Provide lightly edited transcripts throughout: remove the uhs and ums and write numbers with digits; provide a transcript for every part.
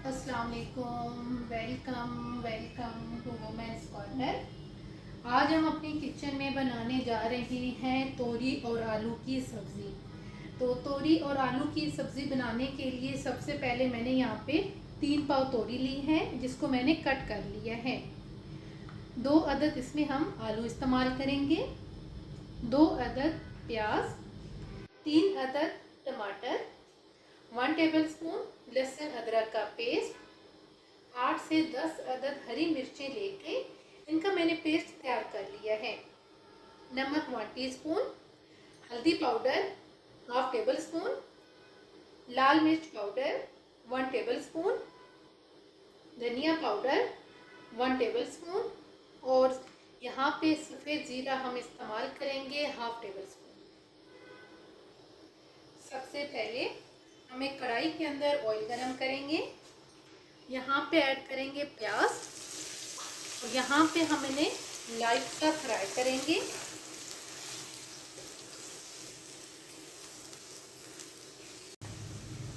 अस्सलाम वालेकुम, welcome to women's corner. आज हम अपनी किचन में बनाने जा रहे हैं तोरी और आलू की सब्ज़ी। तो तोरी और आलू की सब्ज़ी बनाने के लिए सबसे पहले मैंने यहाँ पे 3 पाव तोरी ली है, जिसको मैंने कट कर लिया है। 2 अदद इसमें हम आलू इस्तेमाल करेंगे, 2 अदद प्याज, 3 अदद टमाटर, 1 टेबलस्पून लहसुन अदरक का पेस्ट, 8 से 10 अदद हरी मिर्चें लेके इनका मैंने पेस्ट तैयार कर लिया है। नमक 1 टीस्पून, हल्दी पाउडर 1/2 टेबलस्पून, लाल मिर्च पाउडर 1 टेबलस्पून, धनिया पाउडर 1 टेबलस्पून और यहाँ पे सफ़ेद ज़ीरा हम इस्तेमाल करेंगे 1/2 टेबलस्पून। सबसे पहले हम एक कढ़ाई के अंदर ऑयल गरम करेंगे। यहाँ पे ऐड करेंगे प्याज और यहाँ पे हम इन्हें लाइट सा फ्राई करेंगे।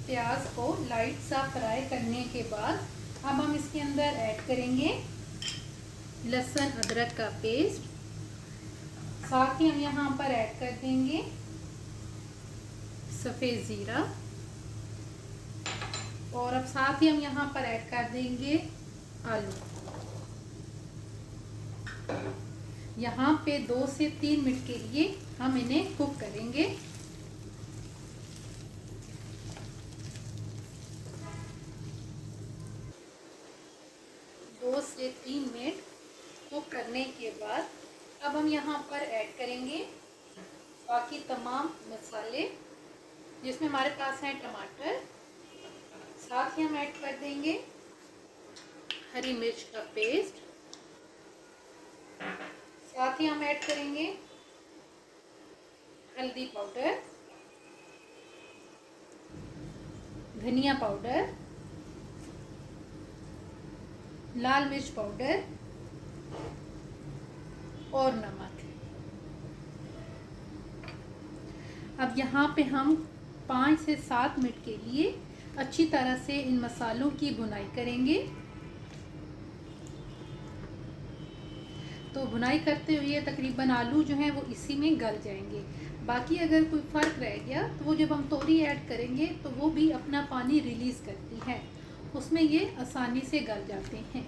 प्याज को लाइट सा फ्राई करने के बाद अब हम इसके अंदर ऐड करेंगे लहसुन अदरक का पेस्ट। साथ ही हम यहाँ पर ऐड कर देंगे सफ़ेद ज़ीरा और अब साथ ही हम यहाँ पर ऐड कर देंगे आलू। यहाँ पे 2 से 3 मिनट के लिए हम इन्हें कुक करेंगे। दो से 3 मिनट कुक करने के बाद अब हम यहाँ पर ऐड करेंगे बाकी तमाम मसाले, जिसमें हमारे पास है टमाटर। साथ ही हम ऐड कर देंगे हरी मिर्च का पेस्ट। साथ ही हम ऐड करेंगे हल्दी पाउडर, धनिया पाउडर, लाल मिर्च पाउडर और नमक। अब यहाँ पे हम 5 से 7 मिनट के लिए अच्छी तरह से इन मसालों की भुनाई करेंगे। तो भुनाई करते हुए तकरीबन आलू जो हैं वो इसी में गल जाएंगे। बाकी अगर कोई फ़र्क रह गया तो वो जब हम तोरी ऐड करेंगे तो वो भी अपना पानी रिलीज़ करती है, उसमें ये आसानी से गल जाते हैं।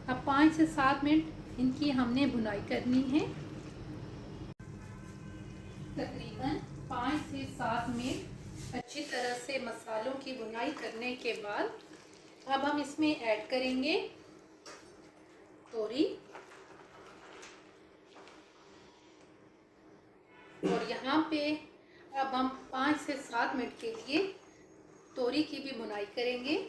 अब 5 से 7 मिनट इनकी हमने भुनाई करनी है। तकरीबन 5 से 7 मिनट अच्छी तरह से मसालों की भुनाई करने के बाद अब हम इसमें ऐड करेंगे तोरी और यहाँ पे अब हम 5 से 7 मिनट के लिए तोरी की भी भुनाई करेंगे।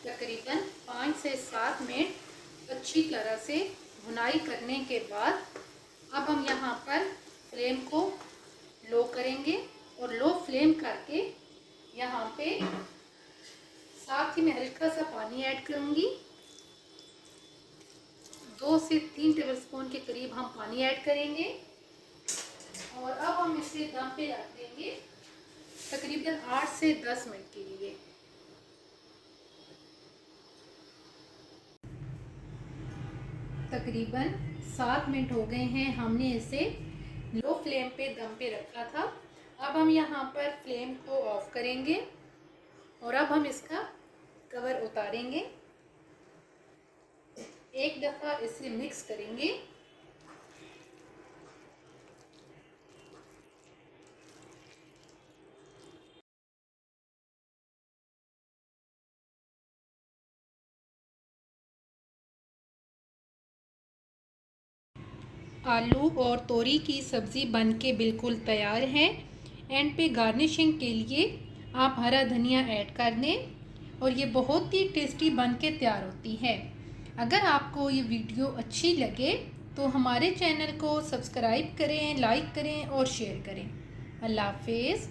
तकरीबन 5 से 7 मिनट अच्छी तरह से भुनाई करने के बाद अब हम यहाँ पर फ्लेम को लो करेंगे और लो फ्लेम करके यहाँ पे साथ ही मैं हल्का सा पानी ऐड करूँगी। 2 से 3 टेबलस्पून के करीब हम पानी ऐड करेंगे और अब हम इसे दम पे रख देंगे तकरीबन 8 से 10 मिनट के लिए। तकरीबन 7 मिनट हो गए हैं, हमने इसे लो फ्लेम पे दम पे रखा था। अब हम यहाँ पर फ्लेम को ऑफ करेंगे और अब हम इसका कवर उतारेंगे। एक दफ़ा इसे मिक्स करेंगे। आलू और तोरी की सब्ज़ी बनके बिल्कुल तैयार है। एंड पे गार्निशिंग के लिए आप हरा धनिया ऐड कर दें और ये बहुत ही टेस्टी बनके तैयार होती है। अगर आपको ये वीडियो अच्छी लगे तो हमारे चैनल को सब्सक्राइब करें, लाइक करें और शेयर करें। अल्लाह हाफिज़।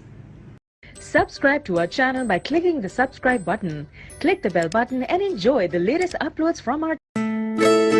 Subscribe to our channel by clicking the subscribe button. Click the bell button and enjoy the latest uploads from our channel.